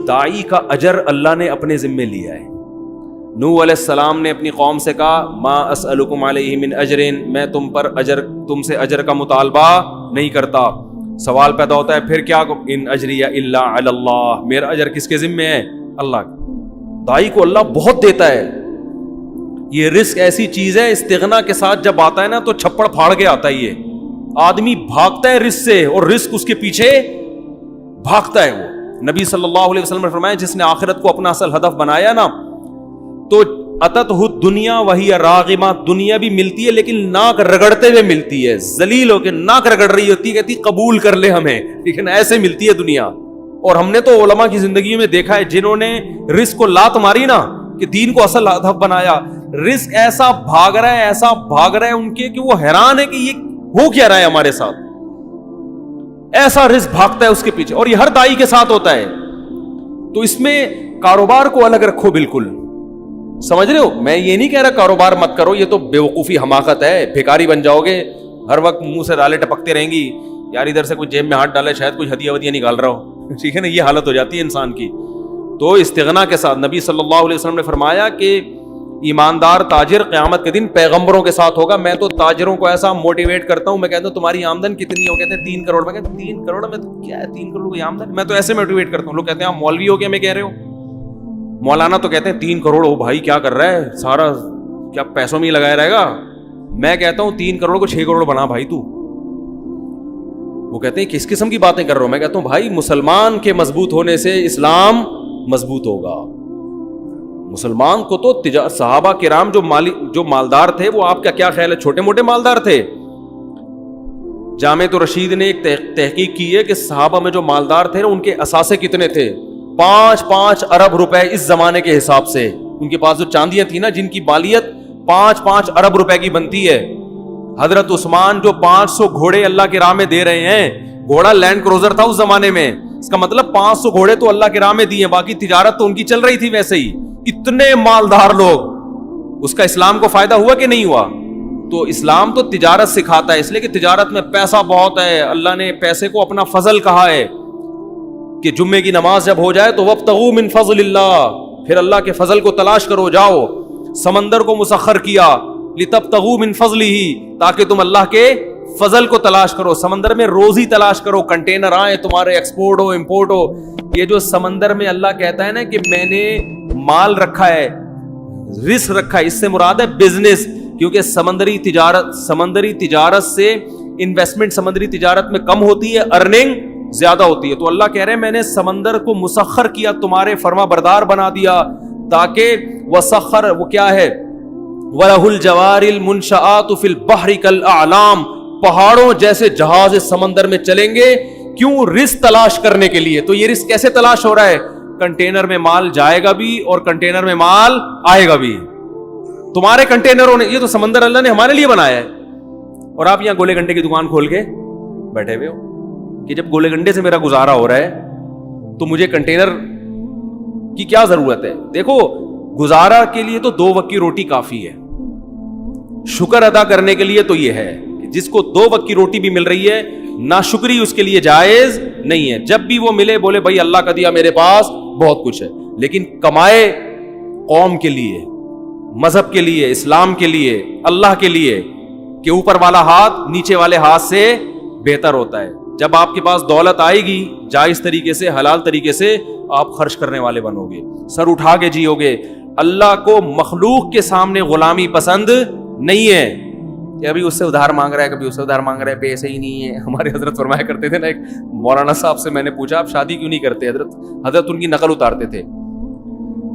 داعی کا اجر اللہ نے اپنے ذمے لیا ہے. نوح علیہ السلام نے اپنی قوم سے کہا ما اسألکم علیہ من اجر، میں تم سے اجر کا مطالبہ نہیں کرتا. سوال پیدا ہوتا ہے پھر کیا، ان اجری الا علی اللہ، میرا اجر کس کے ذمے ہے؟ اللہ کا. داعی کو اللہ بہت دیتا ہے. یہ رزق ایسی چیز ہے استغنا کے ساتھ جب آتا ہے نا تو چھپڑ پھاڑ کے آتا ہے. یہ آدمی بھاگتا ہے رزق سے اور رزق اس کے پیچھے بھاگتا ہے. وہ نبی صلی اللہ علیہ وسلم نے فرمایا جس نے آخرت کو اپنا اصل ہدف بنایا نا تو اتتہ الدنیا وہی راغمہ، دنیا بھی ملتی ہے لیکن ناک رگڑتے ہوئے ملتی ہے، ذلیل ہو کے ناک رگڑ رہی ہوتی ہے، کہتی قبول کر لے ہمیں، لیکن ایسے ملتی ہے دنیا. اور ہم نے تو علماء کی زندگی میں دیکھا ہے جنہوں نے رزق کو لات ماری نا کہ دین کو اصل ہدف بنایا، رزق ایسا بھاگ رہا ہے ان کے کہ وہ حیران ہے کہ یہ ہو کیا رہا ہے ہمارے ساتھ. ایسا رزق بھاگتا ہے اس کے پیچھے، اور یہ ہر داعی کے ساتھ ہوتا ہے. تو اس میں کاروبار کو الگ رکھو. بالکل سمجھ رہے ہو، میں یہ نہیں کہہ رہا کاروبار مت کرو، یہ تو بے وقوفی حماقت ہے. بھیکاری بن جاؤ گے، ہر وقت منہ سے ڈالے ٹپکتے رہیں گی، یار ادھر سے کوئی جیب میں ہاتھ ڈالے شاید کوئی ہدیہ ودیہ نکال رہا ہو، ٹھیک ہے نا، یہ حالت ہو جاتی ہے انسان کی. تو استغنا کے ساتھ نبی صلی اللہ علیہ وسلم نے فرمایا کہ ایماندار تاجر قیامت کے دن پیغمبروں کے ساتھ ہوگا. میں تو تاجروں کو ایسا موٹیویٹ کرتا ہوں، میں کہتا ہوں تمہاری آمدن کتنی ہو، کہتے ہیں 3 کروڑ. میں کہتا ہوں 3 کروڑ میں کیا ہے 3 کروڑ کی آمدن؟ میں تو ایسے موٹیویٹ کرتا ہوں. لوگ کہتے ہیں آپ مولوی ہو کیا میں کہہ رہے ہو؟ مولانا تو کہتے ہیں 3 کروڑ ہو بھائی کیا کر رہا ہے، سارا کیا پیسوں میں ہی لگایا رہے گا. میں کہتا ہوں 3 کروڑ کو 6 کروڑ بنا بھائی تو. وہ کہتے ہیں کس قسم کی باتیں کر رہا ہوں؟ میں کہتا ہوں بھائی مسلمان کے مضبوط ہونے سے اسلام مضبوط ہوگا. مسلمان کو تو صحابہ کرام جو مالدار تھے وہ آپ کا کیا خیال ہے چھوٹے موٹے مالدار تھے؟ جامع رشید نے ایک تحقیق کی ہے کہ صحابہ میں جو مالدار تھے ان کے اثاثے کتنے تھے؟ 5 ارب روپے اس زمانے کے حساب سے. ان کے پاس جو چاندیاں تھیں نا جن کی مالیت 5 ارب روپے کی بنتی ہے. حضرت عثمان جو 500 گھوڑے اللہ کی راہ میں دے رہے ہیں، گھوڑا لینڈ کروزر تھا اس زمانے میں، اس کا مطلب 500 گھوڑے تو اللہ کی راہ میں دیے، باقی تجارت تو ان کی چل رہی تھی ویسے ہی. اتنے مالدار لوگ، اس کا اسلام کو فائدہ ہوا کہ نہیں ہوا؟ تو اسلام تو تجارت سکھاتا ہے، اس لیے کہ تجارت میں پیسہ بہت ہے. اللہ نے پیسے کو اپنا فضل کہا ہے کہ جمعے کی نماز جب ہو جائے تو وابتغوا من فضل اللہ، پھر اللہ کے فضل کو تلاش کرو. جاؤ سمندر کو مسخر کیا لتبتغوا من فضلہ، تاکہ تم اللہ کے فضل کو تلاش کرو. سمندر میں روزی تلاش کرو، کنٹینر آئے تمہارے، ایکسپورٹ ہو امپورٹ ہو. یہ جو سمندر میں اللہ کہتا ہے نا کہ میں نے مال رکھا ہے، رزق رکھا ہے، اس سے مراد ہے بزنس. کیونکہ سمندری تجارت سے انویسٹمنٹ سمندری تجارت میں کم ہوتی ہے، ارننگ زیادہ ہوتی ہے. تو اللہ کہہ رہے ہیں میں نے سمندر کو مسخر کیا، تمہارے فرما بردار بنا دیا، تاکہ وسخر وہ کیا ہے وَلَهُ الْجَوَارِ الْمُنْشَآتُ فِي الْبَحْرِ كَالْأَعْلَامِ، پہاڑوں جیسے جہاز سمندر میں چلیں گے. کیوں؟ رزق تلاش کرنے کے لیے. تو یہ رزق کیسے تلاش ہو رہا ہے؟ کنٹینر میں مال جائے گا بھی اور کنٹینر میں مال آئے گا بھی. تمہارے کنٹینروں نے، یہ تو سمندر اللہ نے ہمارے لیے بنایا ہے. اور آپ یہاں گولے گنڈے کی دکان کھول کے بیٹھے ہوئے ہو کہ جب گولے گنڈے سے میرا گزارا ہو رہا ہے تو مجھے کنٹینر کی کیا ضرورت ہے؟ دیکھو گزارا کے لیے تو 2 وقت کی روٹی کافی ہے. شکر ادا کرنے کے لیے تو یہ ہے کہ جس کو 2 وقت کی روٹی بھی مل رہی ہے، ناشکری اس کے لیے جائز نہیں ہے. جب بھی وہ ملے بولے بھائی اللہ کا دیا میرے پاس بہت کچھ ہے، لیکن کمائے قوم کے لیے، مذہب کے لیے، اسلام کے لیے، اللہ کے لیے، کہ اوپر والا ہاتھ نیچے والے ہاتھ سے بہتر ہوتا ہے. جب آپ کے پاس دولت آئے گی جائز طریقے سے، حلال طریقے سے آپ خرچ کرنے والے بنو گے، سر اٹھا کے جیو گے. اللہ کو مخلوق کے سامنے غلامی پسند نہیں ہے کہ ابھی اس سے ادھار مانگ رہا ہے، کبھی اس سے ادھار مانگ رہا ہے، پیسے ہی نہیں ہے. ہمارے حضرت فرمایا کرتے تھے نا، ایک مولانا صاحب سے میں نے پوچھا آپ شادی کیوں نہیں کرتے؟ حضرت ان کی نقل اتارتے تھے.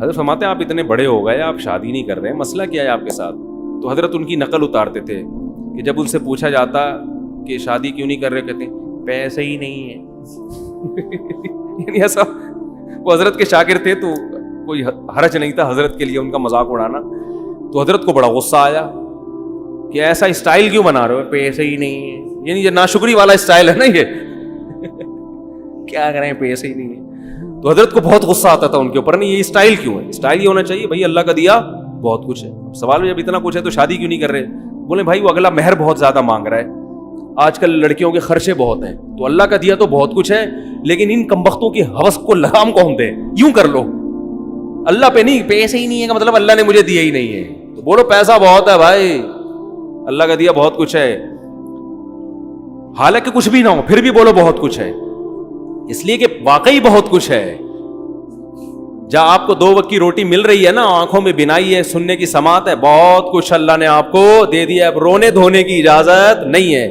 حضرت فرماتے ہیں آپ اتنے بڑے ہو گئے آپ شادی نہیں کر رہے، مسئلہ کیا ہے آپ کے ساتھ؟ تو حضرت ان کی نقل اتارتے تھے کہ جب ان سے پوچھا جاتا کہ شادی کیوں نہیں کر رہے، کہتے ہیں پیسے ہی نہیں ہے. یعنی ایسا، وہ حضرت کے شاگرد تھے تو کوئی حرج نہیں تھا حضرت کے لیے ان کا مذاق اڑانا. تو حضرت کو بڑا غصہ آیا کہ ایسا اسٹائل کیوں بنا رہے ہو، پیسے ہی نہیں ہے. یعنی یہ ناشکری والا اسٹائل ہے نا، یہ کیا کریں پیسے ہی نہیں ہے. تو حضرت کو بہت غصہ آتا تھا ان کے اوپر، نہیں یہ اسٹائل کیوں ہے؟ اسٹائل یہ ہونا چاہیے بھائی اللہ کا دیا بہت کچھ ہے. سوال جب اتنا کچھ ہے تو شادی کیوں نہیں کر رہے؟ بولے بھائی وہ اگلا مہر بہت زیادہ مانگ رہا ہے، آج کل لڑکیوں کے خرچے بہت ہیں, تو اللہ کا دیا تو بہت کچھ ہے, لیکن ان کمبختوں کی ہوس کو لگام کون دے؟ یوں کر لو, اللہ پہ نہیں, پیسے ہی نہیں ہے کا مطلب اللہ نے مجھے دیا ہی نہیں ہے. تو بولو پیسہ بہت ہے بھائی, اللہ کا دیا بہت کچھ ہے, حالانکہ کچھ بھی نہ ہو پھر بھی بولو بہت کچھ ہے, اس لیے کہ واقعی بہت کچھ ہے. جہاں آپ کو 2 وقت کی روٹی مل رہی ہے نا, آنکھوں میں بینائی ہے, سننے کی سماعت ہے, بہت کچھ اللہ نے آپ کو دے دیا ہے, اب رونے دھونے کی اجازت نہیں ہے.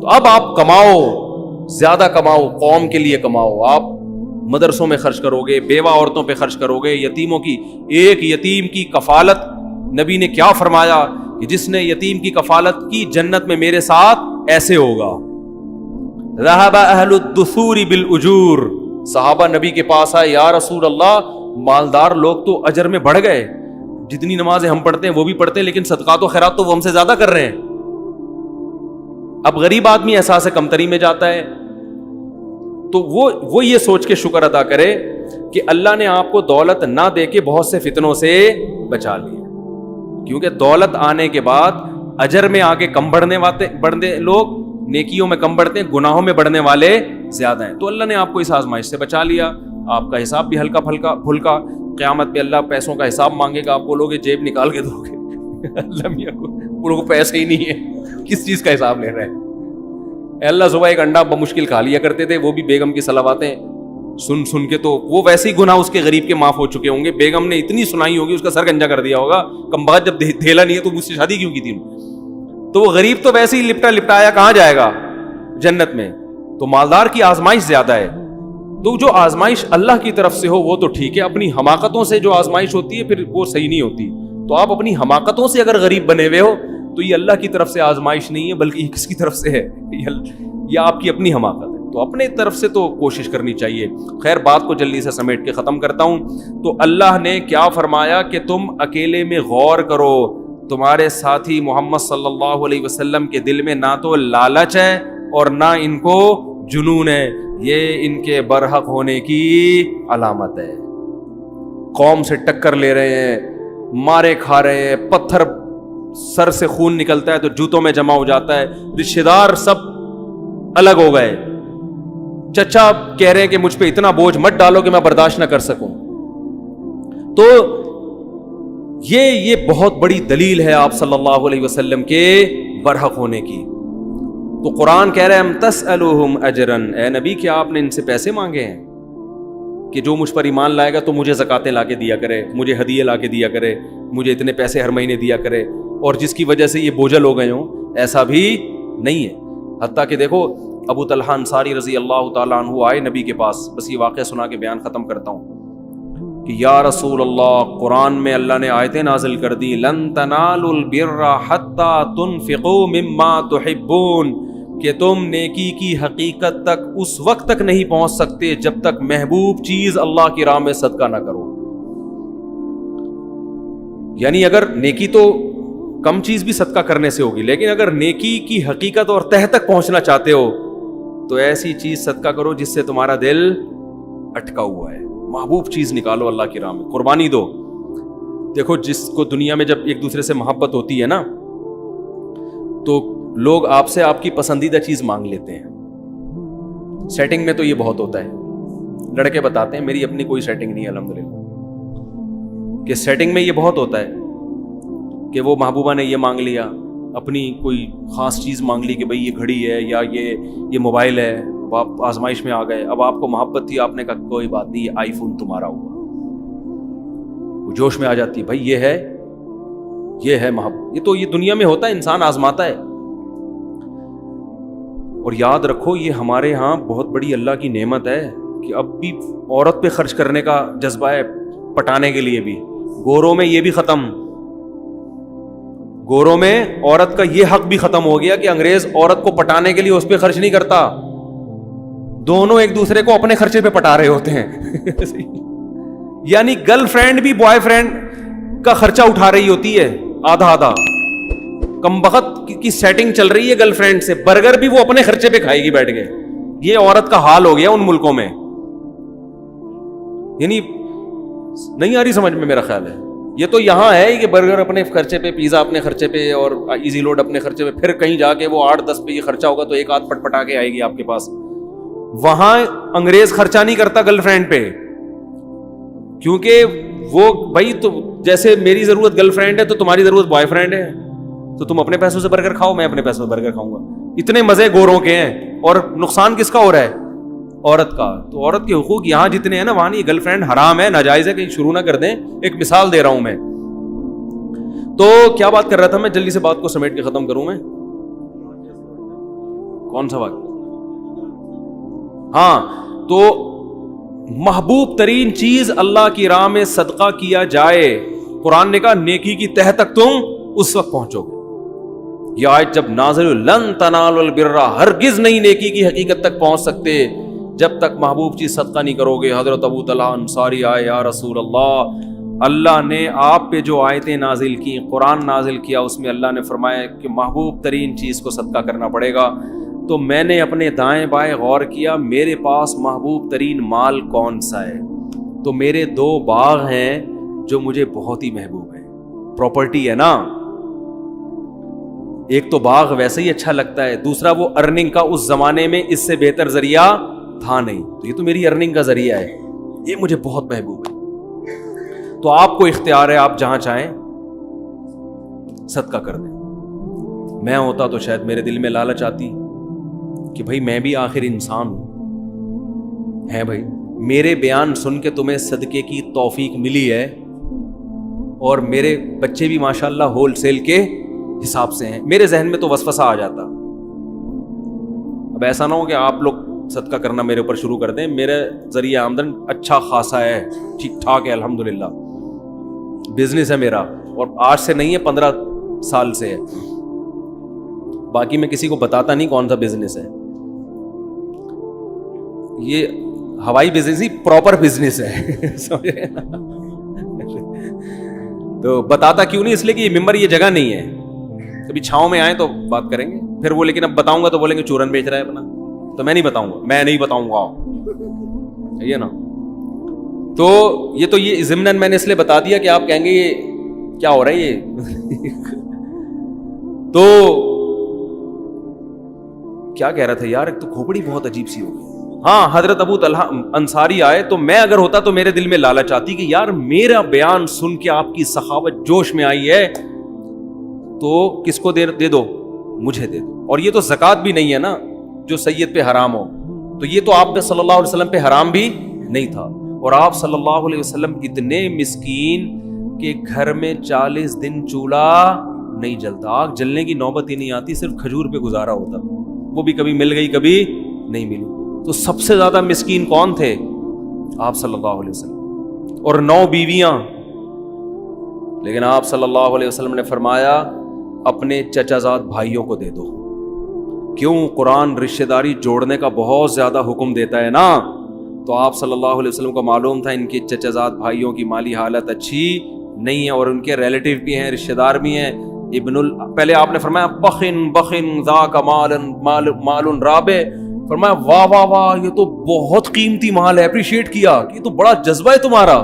تو اب آپ کماؤ, زیادہ کماؤ, قوم کے لیے کماؤ. آپ مدرسوں میں خرچ کرو گے, بیوہ عورتوں پہ خرچ کرو گے, یتیموں کی, ایک یتیم کی کفالت, نبی نے کیا فرمایا کہ جس نے یتیم کی کفالت کی جنت میں میرے ساتھ ایسے ہوگا. ذهب اہل الدثور بالاجور, صحابہ نبی کے پاس آئے, یا رسول اللہ مالدار لوگ تو اجر میں بڑھ گئے, جتنی نمازیں ہم پڑھتے ہیں وہ بھی پڑھتے ہیں, لیکن صدقات و خیرات تو وہ ہم سے زیادہ کر رہے ہیں. اب غریب آدمی احساس کمتری میں جاتا ہے, تو وہ یہ سوچ کے شکر ادا کرے کہ اللہ نے آپ کو دولت نہ دے کے بہت سے فتنوں سے بچا لیا, کیونکہ دولت آنے کے بعد اجر میں آگے کم بڑھنے لوگ, نیکیوں میں کم بڑھتے ہیں, گناہوں میں بڑھنے والے زیادہ ہیں. تو اللہ نے آپ کو اس آزمائش سے بچا لیا, آپ کا حساب بھی ہلکا پھلکا, قیامت پہ اللہ پیسوں کا حساب مانگے گا, آپ بولو گے جیب نکال کے دو گے, اللہ میاں کو پیسے ہی نہیں ہے, کس چیز کا حساب لے رہے ہیں. اللہ صبح ایک انڈا بمشکل کھا لیا کرتے تھے, وہ بھی بیگم کی صلواتیں سن کے, تو وہ ویسے ہی گناہ اس کے غریب کے معاف ہو چکے ہوں گے. بیگم نے اتنی سنائی ہوگی, اس کا سر گنجا کر دیا ہوگا, کمبخت جب دھیلا نہیں ہے تو مجھ سے شادی کیوں کی تھی. تو وہ غریب تو ویسے ہی لپٹایا کہاں جائے گا جنت میں. تو مالدار کی آزمائش زیادہ ہے. تو جو آزمائش اللہ کی طرف سے ہو وہ تو ٹھیک ہے, اپنی حماقتوں سے جو آزمائش ہوتی ہے پھر وہ صحیح نہیں ہوتی. تو آپ اپنی حماقتوں سے اگر غریب بنے ہوئے ہو تو یہ اللہ کی طرف سے آزمائش نہیں ہے, بلکہ یہ کس کی طرف سے ہے؟ یہ آپ کی اپنی حماقت ہے. تو اپنے طرف سے تو کوشش کرنی چاہیے. خیر بات کو جلدی سے سمیٹ کے ختم کرتا ہوں. تو اللہ نے کیا فرمایا کہ تم اکیلے میں غور کرو, تمہارے ساتھی محمد صلی اللہ علیہ وسلم کے دل میں نہ تو لالچ ہے اور نہ ان کو جنون ہے, یہ ان کے برحق ہونے کی علامت ہے. قوم سے ٹکر لے رہے ہیں, مارے کھا رہے ہیں, پتھر سر سے خون نکلتا ہے تو جوتوں میں جمع ہو جاتا ہے, رشتہ دار سب الگ ہو گئے, چچا کہہ رہے ہیں کہ مجھ پہ اتنا بوجھ مت ڈالو کہ میں برداشت نہ کر سکوں. تو یہ بہت بڑی دلیل ہے آپ صلی اللہ علیہ وسلم کے برحق ہونے کی. تو قرآن کہہ رہے ہیں ام تسألوہم اجرن, اے نبی کیا آپ نے ان سے پیسے مانگے ہیں کہ جو مجھ پر ایمان لائے گا تو مجھے زکاتیں لا کے دیا کرے, مجھے ہدیے لا کے دیا کرے, مجھے اتنے پیسے ہر مہینے دیا کرے, اور جس کی وجہ سے یہ بوجھل ہو گئے ہوں؟ ایسا بھی نہیں ہے. حتیٰ کہ دیکھو ابو طلحہ انصاری رضی اللہ تعالیٰ عنہ آئے نبی کے پاس, بس یہ واقعہ سنا کے بیان ختم کرتا ہوں, کہ یا رسول اللہ قرآن میں اللہ نے آیتیں نازل کر دی, لن تنالوا البر حتی تنفقوا مما تحبون, کہ تم نیکی کی حقیقت تک اس وقت تک نہیں پہنچ سکتے جب تک محبوب چیز اللہ کی راہ میں صدقہ نہ کرو. یعنی اگر نیکی تو کم چیز بھی صدقہ کرنے سے ہوگی, لیکن اگر نیکی کی حقیقت اور تہ تک پہنچنا چاہتے ہو تو ایسی چیز صدقہ کرو جس سے تمہارا دل اٹکا ہوا ہے. محبوب چیز نکالو اللہ کی راہ میں, قربانی دو. دیکھو جس کو دنیا میں جب ایک دوسرے سے محبت ہوتی ہے نا تو لوگ آپ سے آپ کی پسندیدہ چیز مانگ لیتے ہیں. سیٹنگ میں تو یہ بہت ہوتا ہے, لڑکے بتاتے ہیں میری اپنی کوئی سیٹنگ نہیں ہے الحمدللہ, کہ سیٹنگ میں یہ بہت ہوتا ہے کہ وہ محبوبہ نے یہ مانگ لیا, اپنی کوئی خاص چیز مانگ لی کہ بھئی یہ گھڑی ہے یا یہ موبائل ہے, آپ آزمائش میں آ گئے. اب آپ کو محبت تھی, آپ نے کہا کوئی بات نہیں یہ آئی فون تمہارا ہوگا, وہ جوش میں آ جاتی ہے بھائی یہ ہے محبت. یہ دنیا میں ہوتا ہے, انسان آزماتا ہے. اور یاد رکھو یہ ہمارے ہاں بہت بڑی اللہ کی نعمت ہے کہ اب بھی عورت پہ خرچ کرنے کا جذبہ ہے, پٹانے کے لیے بھی. گوروں میں یہ بھی ختم, گوروں میں عورت کا یہ حق بھی ختم ہو گیا کہ انگریز عورت کو پٹانے کے لیے اس پہ خرچ نہیں کرتا, دونوں ایک دوسرے کو اپنے خرچے پہ پٹا رہے ہوتے ہیں. یعنی گرل فرینڈ بھی بوائے فرینڈ کا خرچہ اٹھا رہی ہوتی ہے آدھا آدھا. کمبخت کی سیٹنگ چل رہی ہے گرل فرینڈ سے, برگر بھی وہ اپنے خرچے پہ کھائے گی بیٹھ کے. یہ عورت کا حال ہو گیا ان ملکوں میں. یعنی نہیں آ رہی سمجھ میں میرا خیال ہے, یہ تو یہاں ہے کہ برگر اپنے خرچے پہ, پیزا اپنے خرچے پہ, اور ایزی لوڈ اپنے خرچے پہ, پھر کہیں جا کے وہ 8-10 پہ یہ خرچہ ہوگا تو ایک آدھ پٹ پٹا کے آئے گی آپ کے پاس. وہاں انگریز خرچہ نہیں کرتا گرل فرینڈ پہ, کیونکہ وہ بھائی تو جیسے میری ضرورت گرل فرینڈ ہے تو تمہاری ضرورت بوائے فرینڈ ہے, تو تم اپنے پیسوں سے برگر کھاؤ, میں اپنے پیسوں سے برگر کھاؤں گا. اتنے مزے گوروں کے ہیں, اور نقصان کس کا ہو رہا ہے؟ عورت کا. تو عورت کے حقوق یہاں جتنے ہیں نا وہاں نہیں. گرل فرینڈ حرام ہے, ناجائز ہے, کہیں شروع نہ کر دیں. ایک مثال دے رہا ہوں میں. تو کیا بات کر رہا تھا میں, جلدی سے بات کو سمیٹ کے ختم کروں میں. کون سا بات؟ ہاں, تو محبوب ترین چیز اللہ کی راہ میں صدقہ کیا جائے. قرآن نے کہا نیکی کی تہ تک تم اس وقت پہنچو گے. یہ آیت جب نازل لن تنالوا البر, ہرگز نہیں نیکی کی حقیقت تک پہنچ سکتے جب تک محبوب چیز صدقہ نہیں کرو گے. حضرت ابو طلحہ انصاری آئے, یا رسول اللہ, اللہ نے آپ پہ جو آیتیں نازل کی, قرآن نازل کیا, اس میں اللہ نے فرمایا کہ محبوب ترین چیز کو صدقہ کرنا پڑے گا. تو میں نے اپنے دائیں بائیں غور کیا, میرے پاس محبوب ترین مال کون سا ہے؟ تو میرے 2 باغ ہیں جو مجھے بہت ہی محبوب ہیں. پراپرٹی ہے نا, ایک تو باغ ویسے ہی اچھا لگتا ہے, دوسرا وہ ارننگ کا اس زمانے میں اس سے بہتر ذریعہ تھا نہیں, تو یہ تو میری ارننگ کا ذریعہ ہے, یہ مجھے بہت محبوب ہے. تو آپ کو اختیار ہے, آپ جہاں چاہیں صدقہ کر دیں. میں ہوتا تو شاید میرے دل میں لالچ آتی کہ بھائی میں بھی آخر انسان ہوں. ہے بھائی, میرے بیان سن کے تمہیں صدقے کی توفیق ملی ہے, اور میرے بچے بھی ماشاءاللہ ہول سیل کے حساب سے ہیں. میرے ذہن میں تو وسوسہ آ جاتا. اب ایسا نہ ہو کہ آپ لوگ صدقہ کرنا میرے اوپر شروع کر دیں. میرے ذریعہ آمدن اچھا خاصا ہے, ٹھیک ٹھاک ہے, الحمدللہ. بزنس ہے میرا, اور آج سے نہیں ہے 15 سال سے ہے. باقی میں کسی کو بتاتا نہیں کون سا بزنس ہے. یہ ہوائی بزنس ہی پراپر بزنس ہے, سمجھے؟ تو بتاتا کیوں نہیں, اس لیے کہ یہ ممبر, یہ جگہ نہیں ہے. کبھی چھاؤں میں آئے تو بات کریں گے. پھر وہ لیکن اب بتاؤں گا تو بولیں گے چورن بیچ رہا ہے اپنا, تو میں نہیں بتاؤں گا, میں نہیں بتاؤں گا, یہ نا. تو یہ ضمناً میں نے اس لیے بتا دیا کہ آپ کہیں گے یہ کیا ہو رہا ہے یہ. تو کیا کہہ رہا تھا یار, ایک تو کھوپڑی بہت عجیب سی ہوگی. ہاں, حضرت ابو طلحہ انصاری آئے, تو میں اگر ہوتا تو میرے دل میں لالچ آتی کہ یار میرا بیان سن کے آپ کی سخاوت جوش میں آئی ہے, تو کس کو دے دو, مجھے دے دو. اور یہ تو زکوٰۃ بھی نہیں ہے نا جو سید پہ حرام ہو, تو یہ تو آپ پہ صلی اللہ علیہ وسلم پہ حرام بھی نہیں تھا. اور آپ صلی اللہ علیہ وسلم اتنے مسکین کہ گھر میں 40 دن چولہا نہیں جلتا, آگ جلنے کی نوبت ہی نہیں آتی, صرف کھجور پہ گزارا ہوتا, وہ بھی کبھی مل گئی کبھی نہیں ملی. تو سب سے زیادہ مسکین کون تھے؟ آپ صلی اللہ علیہ وسلم, اور 9 بیویاں. لیکن آپ صلی اللہ علیہ وسلم نے فرمایا اپنے چچا زاد بھائیوں کو دے دو. کیوں؟ قرآن رشتہ داری جوڑنے کا بہت زیادہ حکم دیتا ہے نا. تو آپ صلی اللہ علیہ وسلم کو معلوم تھا ان کے چچا زاد بھائیوں کی مالی حالت اچھی نہیں ہے, اور ان کے ریلیٹیو بھی ہیں, رشتہ دار بھی ہیں. پہلے آپ نے فرمایا بخن ذاک مال رابع, فرمایا واہ واہ واہ, یہ تو بہت قیمتی مال ہے. اپریشیٹ کیا کہ یہ تو بڑا جذبہ ہے تمہارا,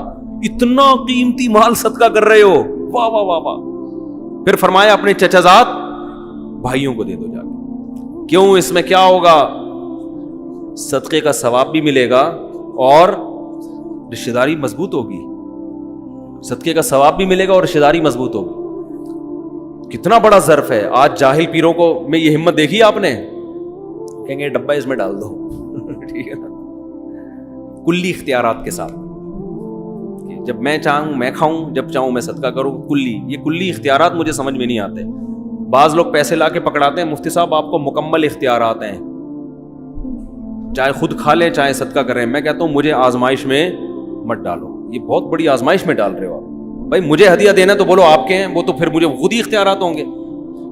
اتنا قیمتی مال صدقہ کر رہے ہو, واہ واہ واہ واہ. پھر فرمایا اپنے چچا زاد بھائیوں کو دے دو جا کے. کیوں؟ اس میں کیا ہوگا؟ صدقے کا ثواب بھی ملے گا اور رشتہ داری مضبوط ہوگی. صدقے کا ثواب بھی ملے گا اور رشتہ داری مضبوط ہوگی. کتنا بڑا ظرف ہے. آج جاہل پیروں کو میں یہ ہمت دیکھی آپ نے, کہیں گے ڈبہ اس میں ڈال دو. ٹھیک ہے نا, کلی اختیارات کے ساتھ, جب میں چاہوں میں کھاؤں, جب چاہوں میں صدقہ کروں. یہ کلی اختیارات مجھے سمجھ میں نہیں آتے. بعض لوگ پیسے لا کے پکڑاتے ہیں, مفتی صاحب آپ کو مکمل اختیارات ہیں, چاہے خود کھا لیں چاہے صدقہ کریں. میں کہتا ہوں مجھے آزمائش میں مت ڈالو, یہ بہت بڑی آزمائش میں ڈال رہے ہو آپ. بھائی مجھے ہدیہ دینا تو بولو آپ کے ہیں, وہ تو پھر مجھے خود ہی اختیارات ہوں گے.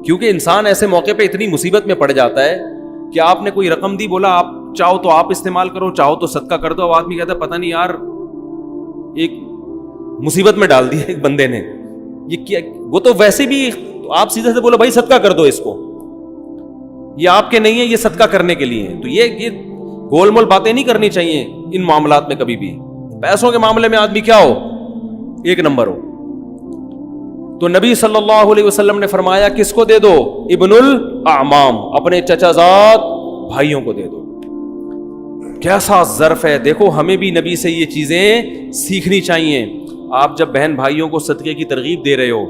کیونکہ انسان ایسے موقع پہ اتنی مصیبت میں پڑ جاتا ہے کہ آپ نے کوئی رقم دی, بولا آپ چاہو تو آپ استعمال کرو, چاہو تو صدقہ کر دو. اب آدمی کہتا ہے پتہ نہیں یار ایک مصیبت میں ڈال دی ایک بندے نے, یہ کیا. وہ تو ویسے بھی آپ سیدھے سے بولو بھائی صدقہ کر دو اس کو, یہ آپ کے نہیں ہے, یہ صدقہ کرنے کے لیے ہیں. تو یہ گول مول باتیں نہیں کرنی چاہیے ان معاملات میں کبھی بھی. پیسوں کے معاملے میں آدمی کیا ہو, ایک نمبر ہو, تو نبی صلی اللہ علیہ وسلم نے فرمایا کس کو دے دو؟ ابن الاعمام، اپنے چچا زاد بھائیوں کو دے دو۔ کیسا ظرف ہے! دیکھو ہمیں بھی نبی سے یہ چیزیں سیکھنی چاہیے۔ آپ جب بہن بھائیوں کو صدقے کی ترغیب دے رہے ہو،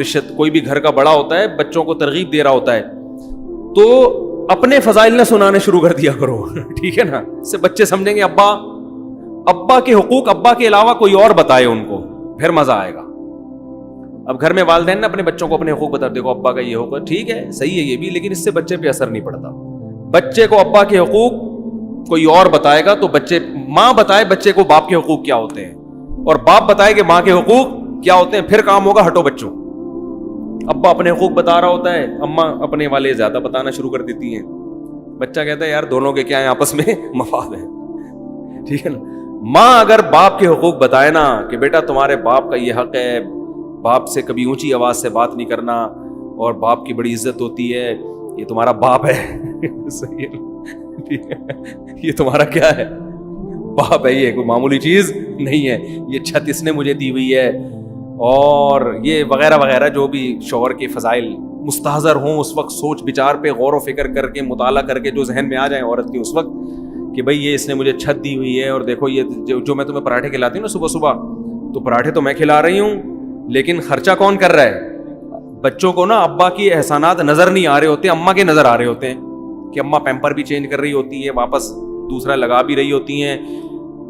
رشت کوئی بھی گھر کا بڑا ہوتا ہے بچوں کو ترغیب دے رہا ہوتا ہے، تو اپنے فضائل نہ سنانے شروع کر دیا کرو ٹھیک ہے نا؟ اس سے بچے سمجھیں گے ابا کے حقوق ابا کے علاوہ کوئی اور بتائے ان کو، پھر مزہ آئے گا۔ اب گھر میں والدین نے اپنے بچوں کو اپنے حقوق بتا، دیکھو ابا کا یہ حقوق، ٹھیک ہے صحیح ہے یہ بھی، لیکن اس سے بچے پہ اثر نہیں پڑتا۔ بچے کو ابا کے حقوق کوئی اور بتائے گا تو بچے، ماں بتائے بچے کو باپ کے حقوق کیا ہوتے ہیں، اور باپ بتائے کہ ماں کے حقوق کیا ہوتے ہیں، پھر کام ہوگا ہٹو بچوں۔ ابا اپنے حقوق بتا رہا ہوتا ہے، اماں اپنے والے زیادہ بتانا شروع کر دیتی ہیں، بچہ کہتا ہے یار دونوں کے کیا ہیں آپس میں مفاد ہے، ٹھیک ہے نا؟ ماں اگر باپ کے حقوق بتائے نا کہ بیٹا تمہارے باپ کا یہ حق ہے، باپ سے کبھی اونچی آواز سے بات نہیں کرنا، اور باپ کی بڑی عزت ہوتی ہے، یہ تمہارا باپ ہے صحیح ہے، ٹھیک ہے، یہ تمہارا کیا ہے؟ باپ ہے، یہ کوئی معمولی چیز نہیں ہے، یہ چھت اس نے مجھے دی ہوئی ہے، اور یہ وغیرہ وغیرہ جو بھی شوہر کے فضائل مستحضر ہوں اس وقت، سوچ بچار پہ غور و فکر کر کے مطالعہ کر کے جو ذہن میں آ جائیں عورت کے اس وقت کہ بھئی یہ اس نے مجھے چھت دی ہوئی ہے، اور دیکھو یہ جو میں تمہیں پراٹھے کھلاتی ہوں نا صبح صبح، تو پراٹھے تو میں کھلا رہی ہوں، لیکن خرچہ کون کر رہا ہے؟ بچوں کو نا ابا کی احسانات نظر نہیں آ رہے ہوتے، اماں کے نظر آ رہے ہوتے ہیں کہ اماں پیمپر بھی چینج کر رہی ہوتی ہے، واپس دوسرا لگا بھی رہی ہوتی ہیں،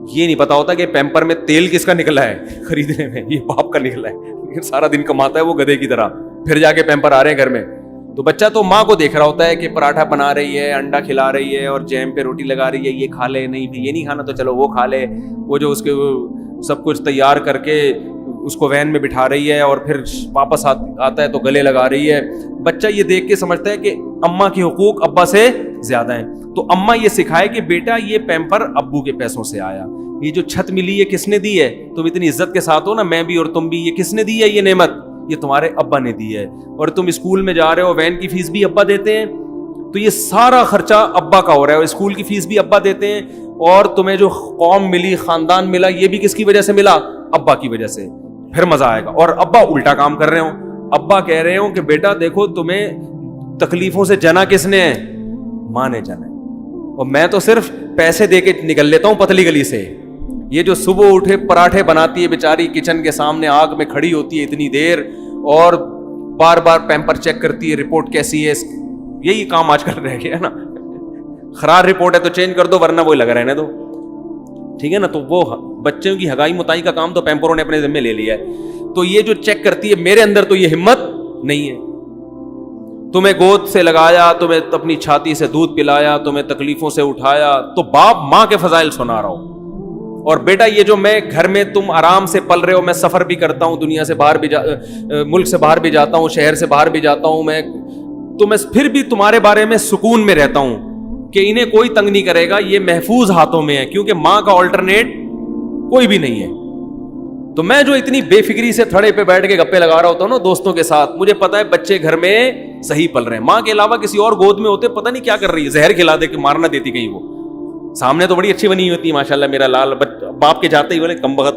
یہ نہیں پتا ہوتا کہ پیمپر میں تیل کس کا نکلا ہے خریدنے میں، یہ باپ کا نکلا ہے، سارا دن کماتا ہے وہ گدھے کی طرح، پھر جا کے پیمپر آ رہے ہیں گھر میں۔ تو بچہ تو ماں کو دیکھ رہا ہوتا ہے کہ پراٹھا بنا رہی ہے، انڈا کھلا رہی ہے، اور جیم پہ روٹی لگا رہی ہے، یہ کھا لے، نہیں یہ نہیں کھانا تو چلو وہ کھا لے، وہ جو اس کے سب کچھ تیار کر کے اس کو وین میں بٹھا رہی ہے، اور پھر واپس آتا ہے تو گلے لگا رہی ہے۔ بچہ یہ دیکھ کے سمجھتا ہے کہ اماں کے حقوق ابا سے زیادہ ہیں، تو اماں یہ سکھائے کہ بیٹا یہ پیمپر ابو کے پیسوں سے آیا، یہ جو چھت ملی ہے کس نے دی ہے؟ تم اتنی عزت کے ساتھ ہو نا، میں بھی اور تم بھی، یہ کس نے دی ہے یہ نعمت؟ یہ تمہارے ابا نے دی ہے، اور تم اسکول میں جا رہے ہو، وین کی فیس بھی ابا دیتے ہیں، تو یہ سارا خرچہ ابا کا ہو رہا ہے، اور اسکول کی فیس بھی ابا دیتے ہیں، اور تمہیں جو قوم ملی، خاندان ملا، یہ بھی کس کی وجہ سے ملا؟ ابا کی وجہ سے، پھر مزہ آئے گا۔ اور ابا الٹا کام کر رہے ہوں، ابا کہہ رہے ہوں کہ بیٹا دیکھو تمہیں تکلیفوں سے جنا کس نے ہے؟ ماں نے جنا ہے، اور میں تو صرف پیسے دے کے نکل لیتا ہوں پتلی گلی سے۔ یہ جو صبح اٹھے پراٹھے بناتی ہے بیچاری، کچن کے سامنے آگ میں کھڑی ہوتی ہے اتنی دیر، اور بار بار پیمپر چیک کرتی ہے رپورٹ کیسی ہے، یہی کام آج کل رہ گیا نا، خراب رپورٹ ہے تو چینج کر دو ورنہ وہی لگا رہنے دو، ٹھیک ہے نا؟ تو وہ بچوں کی ہگائی متائی کا کام تو پیمپروں نے اپنے ذمہ لے لیا ہے، تو یہ جو چیک کرتی ہے، میرے اندر تو یہ ہمت نہیں ہے، تمہیں گود سے لگایا، تمہیں اپنی چھاتی سے دودھ پلایا، تمہیں تکلیفوں سے اٹھایا، تو باپ ماں کے فضائل سنا رہا ہوں، اور بیٹا یہ جو میں گھر میں تم آرام سے پل رہے ہو، میں سفر بھی کرتا ہوں، دنیا سے باہر بھی ملک سے باہر بھی جاتا ہوں، شہر سے باہر بھی جاتا ہوں میں، تو میں پھر بھی تمہارے بارے میں سکون میں رہتا ہوں کہ انہیں کوئی تنگ نہیں کرے گا، یہ محفوظ ہاتھوں میں ہے، کیونکہ ماں کا آلٹرنیٹ کوئی بھی نہیں ہے۔ تو میں جو اتنی بے فکری سے تھڑے پہ بیٹھ کے گپے لگا رہا ہوتا ہوں نا دوستوں کے ساتھ، مجھے پتا ہے بچے گھر میں صحیح پل رہے ہیں، ماں کے علاوہ کسی اور گود میں ہوتے پتہ نہیں کیا کر رہی ہے، زہر کھلا دے کہ مارنا دیتی کہیں، وہ سامنے تو بڑی اچھی بنی ہوتی ہے ماشاءاللہ، میرا لال باپ کے جاتے ہی بولے کم بخت،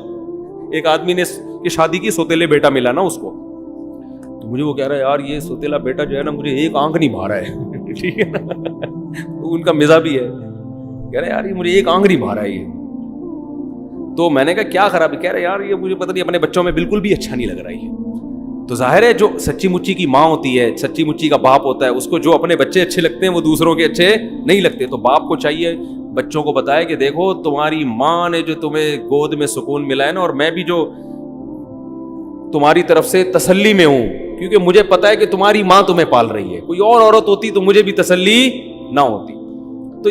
ایک آدمی نے یہ شادی کی، سوتیلے بیٹا ملا نا اس کو، تو مجھے وہ کہہ رہا ہے یار یہ سوتیلا بیٹا جو ہے نا مجھے ایک آنکھ نہیں مارا ہے ٹھیک ہے نا، ان کا مزاج بھی ہے، کہہ رہے یار یہ مجھے ایک آنکھ نہیں مارا ہے یہ، تو میں نے کہا کیا خرابی؟ کہہ رہے یار یہ مجھے پتہ نہیں اپنے بچوں میں بالکل بھی اچھا نہیں لگ رہا ہے۔ تو ظاہر ہے جو سچی مچی کی ماں ہوتی ہے، سچی مچی کا باپ ہوتا ہے، اس کو جو اپنے بچے اچھے لگتے ہیں وہ دوسروں کے اچھے نہیں لگتے، تو باپ کو چاہیے بچوں کو بتائے کہ دیکھو تمہاری ماں نے جو تمہیں گود میں سکون ملا ہے نا، اور میں بھی جو تمہاری طرف سے تسلی میں ہوں، کیونکہ مجھے پتا ہے کہ تمہاری ماں تمہیں پال رہی ہے، کوئی اور عورت ہوتی تو مجھے بھی تسلی نہ ہوتی۔ تو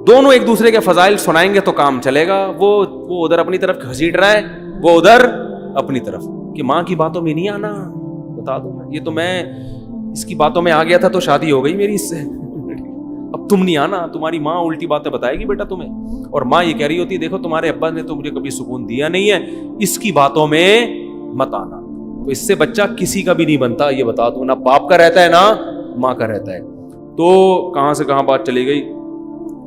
دونوں ایک دوسرے کے فضائل سنائیں گے تو کام چلے گا، وہ ادھر اپنی طرف گھسیٹ رہا ہے، وہ ادھر اپنی طرف، کہ ماں کی باتوں میں نہیں آنا، بتا دوں میں یہ تو میں اس کی باتوں میں آ گیا تھا تو شادی ہو گئی میری اس سے، اب تم نہیں آنا، تمہاری ماں الٹی باتیں بتائے گی بیٹا تمہیں، اور ماں یہ کہہ رہی ہوتی دیکھو تمہارے ابا نے تو مجھے کبھی سکون دیا نہیں ہے، اس کی باتوں میں مت آنا۔ تو اس سے بچہ کسی کا بھی نہیں بنتا، یہ بتا دوں، نہ باپ کا رہتا ہے نہ ماں کا رہتا ہے۔ تو کہاں سے کہاں بات چلی گئی؟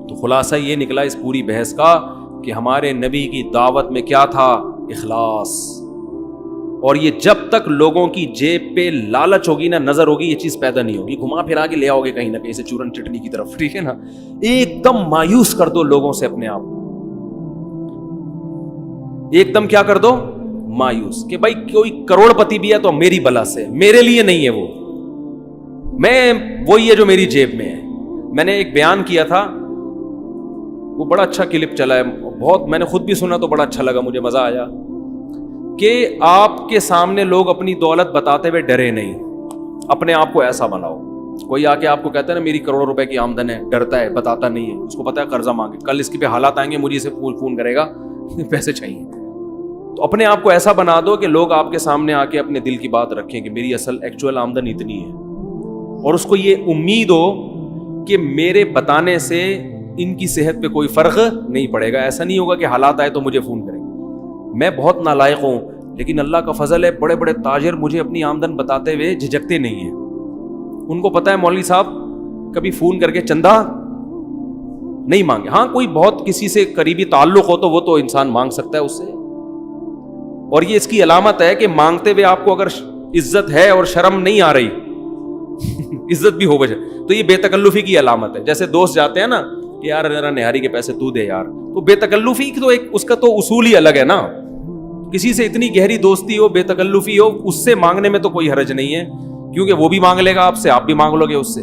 تو خلاصہ یہ نکلا اس پوری بحث کا کہ ہمارے نبی کی دعوت میں کیا تھا؟ اخلاص، اور یہ جب تک لوگوں کی جیب پہ لالچ ہوگی نا، نظر ہوگی، یہ چیز پیدا نہیں ہوگی. گھما پھرا کے لے آؤ گے کہیں نہ کہیں سے چورن چٹنی کی طرف، ٹھیک ہے نا. ایک دم مایوس کر دو لوگوں سے اپنے آپ، ایک دم کیا کر دو، مایوس، کہ بھائی کوئی کروڑ پتی بھی ہے تو میری بلا سے، میرے لیے نہیں ہے وہ، میں وہی ہے جو میری جیب میں ہے. میں نے ایک بیان کیا تھا، وہ بڑا اچھا کلپ چلا ہے، بہت میں نے خود بھی سنا تو بڑا اچھا لگا، مجھے مزہ آیا، کہ آپ کے سامنے لوگ اپنی دولت بتاتے ہوئے ڈرے نہیں، اپنے آپ کو ایسا بناؤ. کوئی آ کے آپ کو کہتا ہے نا میری کروڑوں روپے کی آمدن ہے، ڈرتا ہے، بتاتا نہیں ہے، اس کو پتا ہے قرضہ مانگے، کل اس کے پہ حالات آئیں گے، مجھے اسے فون کرے گا پیسے چاہیے. تو اپنے آپ کو ایسا بنا دو کہ لوگ آپ کے سامنے آ کے اپنے دل کی بات رکھیں کہ میری اصل ایکچوئل آمدن اتنی ہے، اور اس کو یہ امید ہو کہ میرے بتانے سے ان کی صحت پہ کوئی فرق نہیں پڑے گا. ایسا نہیں ہوگا کہ حالات آئے تو مجھے فون کریں گے. میں بہت نالائق ہوں، لیکن اللہ کا فضل ہے، بڑے بڑے تاجر مجھے اپنی آمدن بتاتے ہوئے جھجکتے نہیں ہیں. ان کو پتا ہے مولوی صاحب کبھی فون کر کے چندہ نہیں مانگے. ہاں کوئی بہت کسی سے قریبی تعلق ہو تو وہ تو انسان مانگ سکتا ہے اس سے، اور یہ اس کی علامت ہے کہ مانگتے ہوئے آپ کو اگر عزت ہے اور شرم نہیں آ رہی عزت بھی ہو بجے تو یہ بے تکلفی کی علامت ہے. جیسے دوست جاتے ہیں نا کہ یار ذرا نہاری کے پیسے تو دے یار، تو بے تکلفی تو ایک اس کا تو اصول ہی الگ ہے نا. کسی سے اتنی گہری دوستی ہو، بے تکلفی ہو، اس سے مانگنے میں تو کوئی حرج نہیں ہے، کیونکہ وہ بھی مانگ لے گا آپ سے، آپ بھی مانگ لو گے اس سے،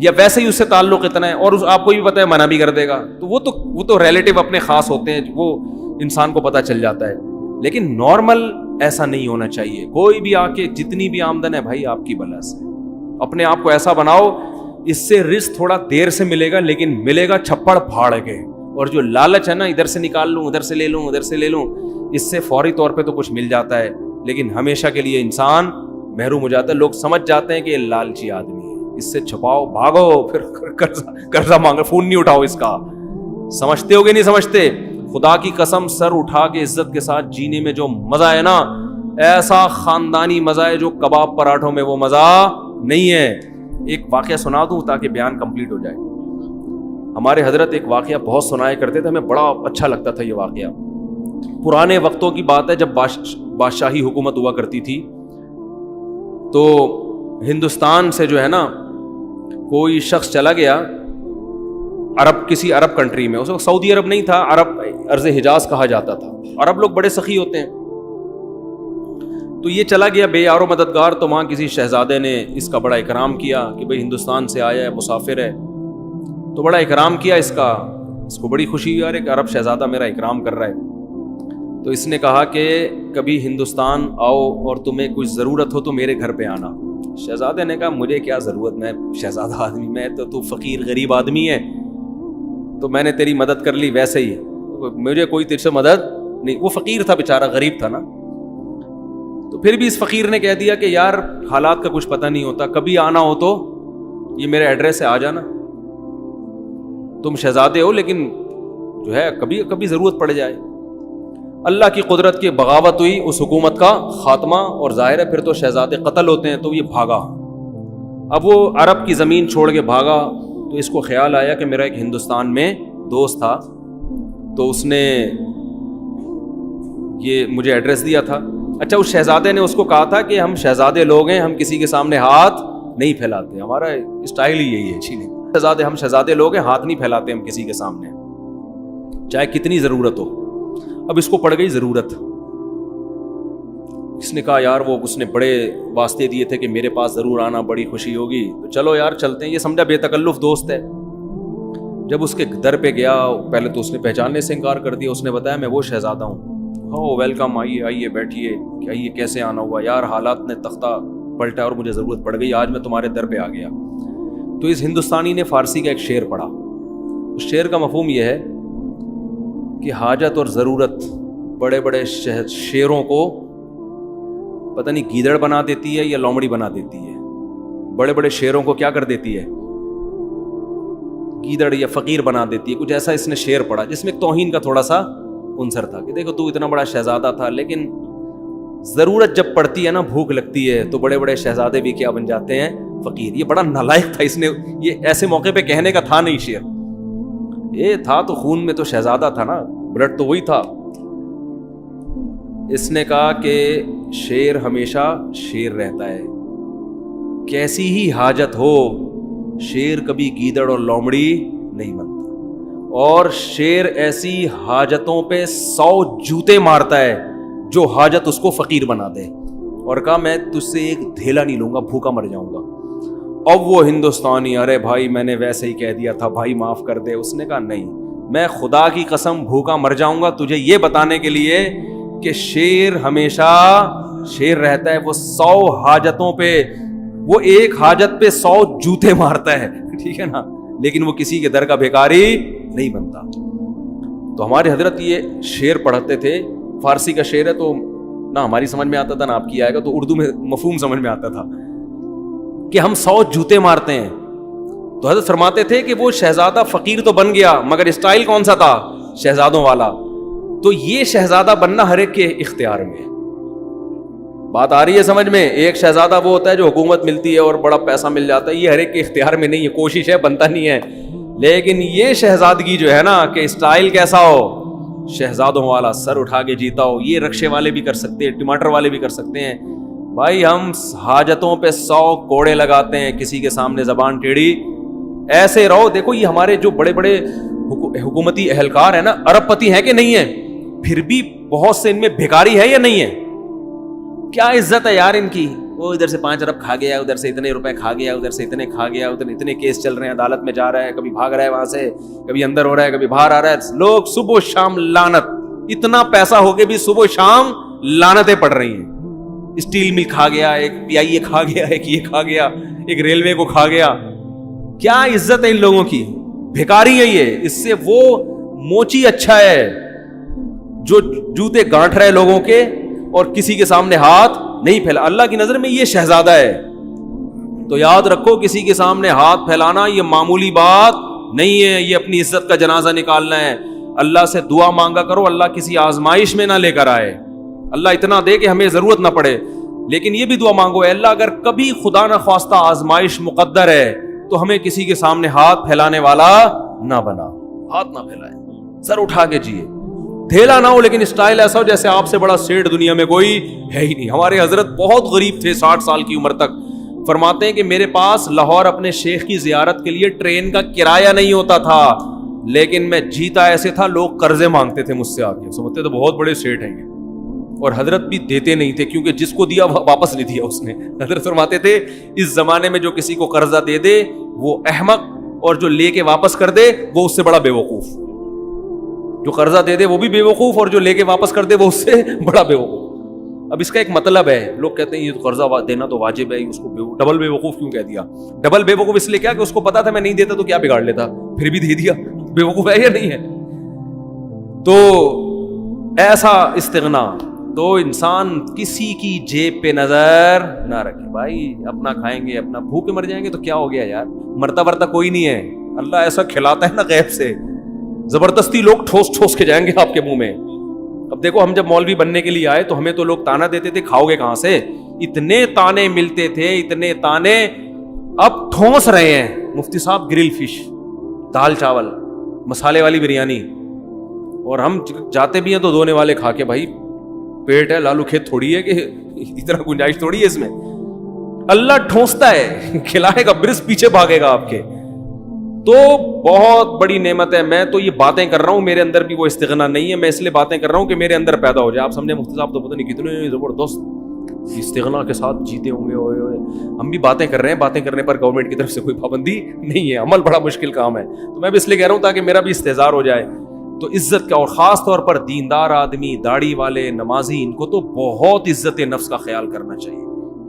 یا ویسے ہی اس سے تعلق اتنا ہے اور آپ کو بھی پتا ہے منع بھی کر دے گا، تو وہ تو ریلیٹو اپنے خاص ہوتے ہیں، وہ انسان کو پتا چل جاتا ہے. لیکن نارمل ایسا نہیں ہونا چاہیے. کوئی بھی آ کے جتنی بھی آمدن ہے بھائی آپ کی بلا سے، اپنے آپ کو ایسا بناؤ اس سے رزق تھوڑا دیر سے ملے گا لیکن ملے گا چھپڑ پھاڑ کے. اور جو لالچ ہے نا، ادھر سے نکال لوں، ادھر سے لے لوں، ادھر سے لے لوں، اس سے فوری طور پہ تو کچھ مل جاتا ہے لیکن ہمیشہ کے لیے انسان محروم ہو جاتا ہے. لوگ سمجھ جاتے ہیں کہ یہ لالچی آدمی ہے، اس سے چھپاؤ، بھاگو، پھر قرضہ مانگو، فون نہیں اٹھاؤ اس کا. سمجھتے ہو گے نہیں سمجھتے؟ خدا کی قسم سر اٹھا کے عزت کے ساتھ جینے میں جو مزہ ہے نا، ایسا خاندانی مزہ ہے جو کباب پراٹھوں میں وہ مزہ نہیں ہے. ایک واقعہ سنا دوں تاکہ بیان کمپلیٹ ہو جائے. ہمارے حضرت ایک واقعہ بہت سنایا کرتے تھے، ہمیں بڑا اچھا لگتا تھا یہ واقعہ. پرانے وقتوں کی بات ہے، جب بادشاہی حکومت ہوا کرتی تھی، تو ہندوستان سے جو ہے نا کوئی شخص چلا گیا کسی عرب کنٹری میں. اس وقت سعودی عرب نہیں تھا، عرب ارض حجاز کہا جاتا تھا. عرب لوگ بڑے سخی ہوتے ہیں. تو یہ چلا گیا بے یار و مددگار، تو وہاں کسی شہزادے نے اس کا بڑا اکرام کیا کہ بھئی ہندوستان سے آیا ہے، مسافر ہے، تو بڑا اکرام کیا اس کا. اس کو بڑی خوشی ہوئی، یار ایک عرب شہزادہ میرا اکرام کر رہا ہے. تو اس نے کہا کہ کبھی ہندوستان آؤ اور تمہیں کچھ ضرورت ہو تو میرے گھر پہ آنا. شہزادے نے کہا مجھے کیا ضرورت، میں شہزادہ آدمی، میں تو فقیر غریب آدمی ہے، تو میں نے تیری مدد کر لی، ویسے ہی مجھے کوئی تجھ سے مدد نہیں. وہ فقیر تھا بیچارہ، غریب تھا نا. تو پھر بھی اس فقیر نے کہہ دیا کہ یار حالات کا کچھ پتہ نہیں ہوتا، کبھی آنا ہو تو یہ میرے ایڈریس سے آ جانا. تم شہزادے ہو لیکن جو ہے کبھی کبھی ضرورت پڑ جائے. اللہ کی قدرت کی بغاوت ہوئی، اس حکومت کا خاتمہ، اور ظاہر ہے پھر تو شہزادے قتل ہوتے ہیں. تو یہ بھاگا، اب وہ عرب کی زمین چھوڑ کے بھاگا. تو اس کو خیال آیا کہ میرا ایک ہندوستان میں دوست تھا، تو اس نے یہ مجھے ایڈریس دیا تھا. اچھا، اس شہزادے نے اس کو کہا تھا کہ ہم شہزادے لوگ ہیں، ہم کسی کے سامنے ہاتھ نہیں پھیلاتے، ہمارا اسٹائل ہی یہی ہے. شہزادے، ہم شہزادے لوگ ہیں، ہاتھ نہیں پھیلاتے ہم کسی کے سامنے، چاہے کتنی ضرورت ہو. اب اس کو پڑ گئی ضرورت. اس نے کہا یار وہ اس نے بڑے واسطے دیے تھے کہ میرے پاس ضرور آنا، بڑی خوشی ہوگی، تو چلو یار چلتے ہیں. یہ سمجھا بے تکلف دوست ہے. جب اس کے در پہ گیا، پہلے تو اس نے پہچاننے سے انکار کر دیا. اس نے بتایا میں وہ شہزادہ ہوں. ہو ویلکم، آئیے آئیے بیٹھیے. آئیے، کیسے آنا ہوا؟ یار حالات نے تختہ پلٹا اور مجھے ضرورت پڑ گئی، آج میں تمہارے در پہ آ گیا. تو اس ہندوستانی نے فارسی کا ایک شعر پڑھا. اس شعر کا مفہوم یہ ہے کہ حاجت اور ضرورت بڑے بڑے شیروں کو پتہ نہیں گیدڑ بنا دیتی ہے یا لومڑی بنا دیتی ہے. بڑے بڑے شیروں کو کیا کر دیتی ہے؟ گیدڑ یا فقیر بنا دیتی ہے. کچھ ایسا اس نے شعر پڑھا جس میں توہین کا تھوڑا سا عنصر تھا کہ دیکھو تو اتنا بڑا شہزادہ تھا، لیکن ضرورت جب پڑتی ہے نا، بھوک لگتی ہے، تو بڑے بڑے شہزادے بھی کیا بن جاتے ہیں؟ فقیر. یہ بڑا نالائق تھا. اس نے یہ ایسے موقع پہ کہنے کا تھا نہیں شعر. یہ تھا تو خون میں تو شہزادہ تھا نا، بلڈ تو وہی تھا. اس نے کہا کہ شیر ہمیشہ شیر رہتا ہے، کیسی ہی حاجت ہو شیر کبھی گیدڑ اور لومڑی نہیں بنتا، اور شیر ایسی حاجتوں پہ 100 جوتے مارتا ہے جو حاجت اس کو فقیر بنا دے، اور کہا میں تجھ سے ایک دھیلا نہیں لوں گا، بھوکا مر جاؤں گا۔ اب وہ ہندوستانی، ارے بھائی میں نے ویسے ہی کہہ دیا تھا بھائی معاف کر دے، اس نے کہا نہیں، میں خدا کی قسم بھوکا مر جاؤں گا تجھے یہ بتانے کے لیے کہ شیر ہمیشہ شیر رہتا ہے، وہ 100 حاجتوں پہ، وہ ایک حاجت پہ 100 جوتے مارتا ہے، ٹھیک ہے نا، لیکن وہ کسی کے در کا بھیکاری نہیں بنتا۔ تو ہمارے حضرت یہ شعر پڑھتے تھے، فارسی کا شعر ہے تو نہ ہماری سمجھ میں آتا تھا نہ آپ کی آئے گا، تو اردو میں مفہوم سمجھ میں آتا تھا کہ ہم 100 جوتے مارتے ہیں۔ تو حضرت فرماتے تھے کہ وہ شہزادہ فقیر تو بن گیا مگر اسٹائل کون سا تھا؟ شہزادوں والا۔ تو یہ شہزادہ بننا ہر ایک کے اختیار میں ہے۔ بات آ رہی ہے سمجھ میں؟ ایک شہزادہ وہ ہوتا ہے جو حکومت ملتی ہے اور بڑا پیسہ مل جاتا ہے، یہ ہر ایک کے اختیار میں نہیں ہے، کوشش ہے بنتا نہیں ہے، لیکن یہ شہزادگی جو ہے نا کہ اسٹائل کیسا ہو، شہزادوں والا، سر اٹھا کے جیتا ہو، یہ رکشے والے بھی کر سکتے ہیں، ٹماٹر والے بھی کر سکتے ہیں۔ بھائی ہم حاجتوں پہ 100 کوڑے لگاتے ہیں، کسی کے سامنے زبان ٹیڑھی، ایسے رہو۔ دیکھو یہ ہمارے جو بڑے بڑے حکومتی اہلکار ہیں نا، ارب پتی ہیں کہ نہیں ہیں، پھر بھی بہت سے ان میں بھیکاری ہے یا نہیں ہے؟ کیا عزت ہے یار ان کی، وہ ادھر سے 5 ارب کھا گیا، ادھر سے اتنے روپے کھا گیا، ادھر سے اتنے کھا گیا، ادھر اتنے کیس چل رہے ہیں، عدالت میں جا رہا ہے، کبھی بھاگ رہا ہے وہاں سے، کبھی اندر ہو رہا ہے، کبھی باہر آ رہا ہے، لوگ صبح و شام لعنت، اتنا پیسہ ہو کے بھی صبح و شام لعنتیں پڑ رہی ہیں۔ اسٹیل مل کھا گیا، ایک PIA کھا گیا، ایک یہ کھا گیا، ایک ریلوے کو کھا گیا۔ کیا عزت ہے ان لوگوں کی، بھیکاری ہے یہ۔ اس سے وہ موچی اچھا ہے جو جوتے گانٹھ رہے لوگوں کے اور کسی کے سامنے ہاتھ نہیں پھیلا۔ اللہ کی نظر میں یہ شہزادہ ہے۔ تو یاد رکھو کسی کے سامنے ہاتھ پھیلانا یہ معمولی بات نہیں ہے، یہ اپنی عزت کا جنازہ نکالنا ہے۔ اللہ سے دعا مانگا کرو اللہ کسی آزمائش میں نہ لے کر آئے، اللہ اتنا دے کہ ہمیں ضرورت نہ پڑے، لیکن یہ بھی دعا مانگو اے اللہ اگر کبھی خدا نہ خواستہ آزمائش مقدر ہے تو ہمیں کسی کے سامنے ہاتھ پھیلانے والا نہ بنا، ہاتھ نہ پھیلائے، سر اٹھا کے جیے، دھیلا نہ ہو، لیکن اسٹائل ایسا ہو جیسے آپ سے بڑا سیٹ دنیا میں کوئی ہے ہی نہیں۔ ہمارے حضرت بہت غریب تھے، 60 سال کی عمر تک، فرماتے ہیں کہ میرے پاس لاہور اپنے شیخ کی زیارت کے لیے ٹرین کا کرایہ نہیں ہوتا تھا، لیکن میں جیتا ایسے تھا لوگ قرضے مانگتے تھے مجھ سے آ کے، سمجھتے تو بہت بڑے سیٹ ہیں یہ، اور حضرت بھی دیتے نہیں تھے کیونکہ جس کو دیا واپس نہیں دیا اس نے۔ حضرت فرماتے تھے اس زمانے میں جو کسی کو قرضہ دے دے وہ احمق، اور جو لے کے واپس کر دے وہ اس سے بڑا بے وقوف۔ جو قرضہ دے دے وہ بھی بے وقوف، اور جو لے کے واپس کر دے وہ اس سے بڑا بے وقوف۔ اب اس کا ایک مطلب ہے، لوگ کہتے ہیں یہ قرضہ دینا تو واجب ہے، اس کو ڈبل بے وقوف کیوں کہہ دیا؟ ڈبل بے وقوف اس لیے کیا کہ اس کو پتا تھا میں نہیں دیتا تو کیا بگاڑ لیتا، پھر بھی دے دیا، بے وقوف ہے یا نہیں ہے؟ تو ایسا استغنا، تو انسان کسی کی جیب پہ نظر نہ رکھے۔ بھائی اپنا کھائیں گے، اپنا بھوکے مر جائیں گے تو کیا ہو گیا یار، مرتا ورتا کوئی نہیں ہے، اللہ ایسا کھلاتا ہے نا غیب سے، زبردستی لوگ ٹھوس ٹھوس کے جائیں گے آپ کے منہ میں۔ اب دیکھو ہم جب مولوی بننے کے لیے آئے تو ہمیں تو لوگ تانا دیتے تھے کھاؤ گے کہاں سے، اتنے تانے ملتے تھے، اتنے تانے، اب ٹھونس رہے ہیں مفتی صاحب گرل فش، دال چاول، مسالے والی بریانی، اور ہم جاتے بھی ہیں تو دھونے والے کھا کے، بھائی پیٹ ہے لالو کھیت تھوڑی ہے کہ اتنا گنجائش تھوڑی ہے اس میں، اللہ ٹھونستا ہے، کھلائے گا، برس پیچھے بھاگے گا آپ کے۔ تو بہت بڑی نعمت ہے، میں تو یہ باتیں کر رہا ہوں میرے اندر بھی وہ استغنا نہیں ہے، میں اس لیے باتیں کر رہا ہوں کہ میرے اندر پیدا ہو جائے۔ آپ سمجھے مفتی صاحب تو پتہ نہیں کتنے زبردست استغنا کے ساتھ جیتے ہوں گے، ہم بھی باتیں کر رہے ہیں، باتیں کرنے پر گورنمنٹ کی طرف سے کوئی پابندی نہیں ہے، عمل بڑا مشکل کام ہے، تو میں بھی اس لیے کہہ رہا ہوں تاکہ میرا بھی استحضار ہو جائے۔ تو عزت کا، اور خاص طور پر دیندار آدمی، داڑھی والے، نمازی، ان کو تو بہت عزت نفس کا خیال کرنا چاہیے،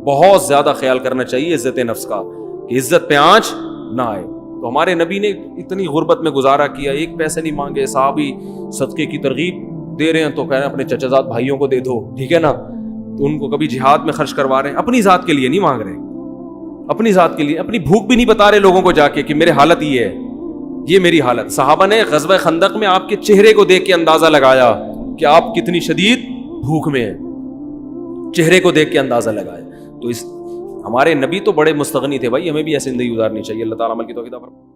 بہت زیادہ خیال کرنا چاہیے عزت نفس کا، کہ عزت پہ آنچ نہ آئے۔ تو ہمارے نبی نے اتنی غربت میں گزارا کیا، ایک پیسے نہیں مانگے، صحابی صدقے کی ترغیب دے رہے ہیں تو کہہ رہے ہیں اپنے چچا زاد بھائیوں کو دے دو، ٹھیک ہے نا، تو ان کو کبھی جہاد میں خرچ کروا رہے ہیں، اپنی ذات کے لیے نہیں مانگ رہے، اپنی ذات کے لیے، اپنی بھوک بھی نہیں بتا رہے لوگوں کو جا کے کہ میرے حالت یہ ہے، یہ میری حالت۔ صحابہ نے غزوہ خندق میں آپ کے چہرے کو دیکھ کے اندازہ لگایا کہ آپ کتنی شدید بھوک میں ہیں، چہرے کو دیکھ کے اندازہ لگایا۔ تو اس ہمارے نبی تو بڑے مستغنی تھے بھائی، ہمیں بھی ایسی زندگی گزارنی چاہیے۔ اللہ تعالیٰ عمل کی توفیق عطا فرمائے۔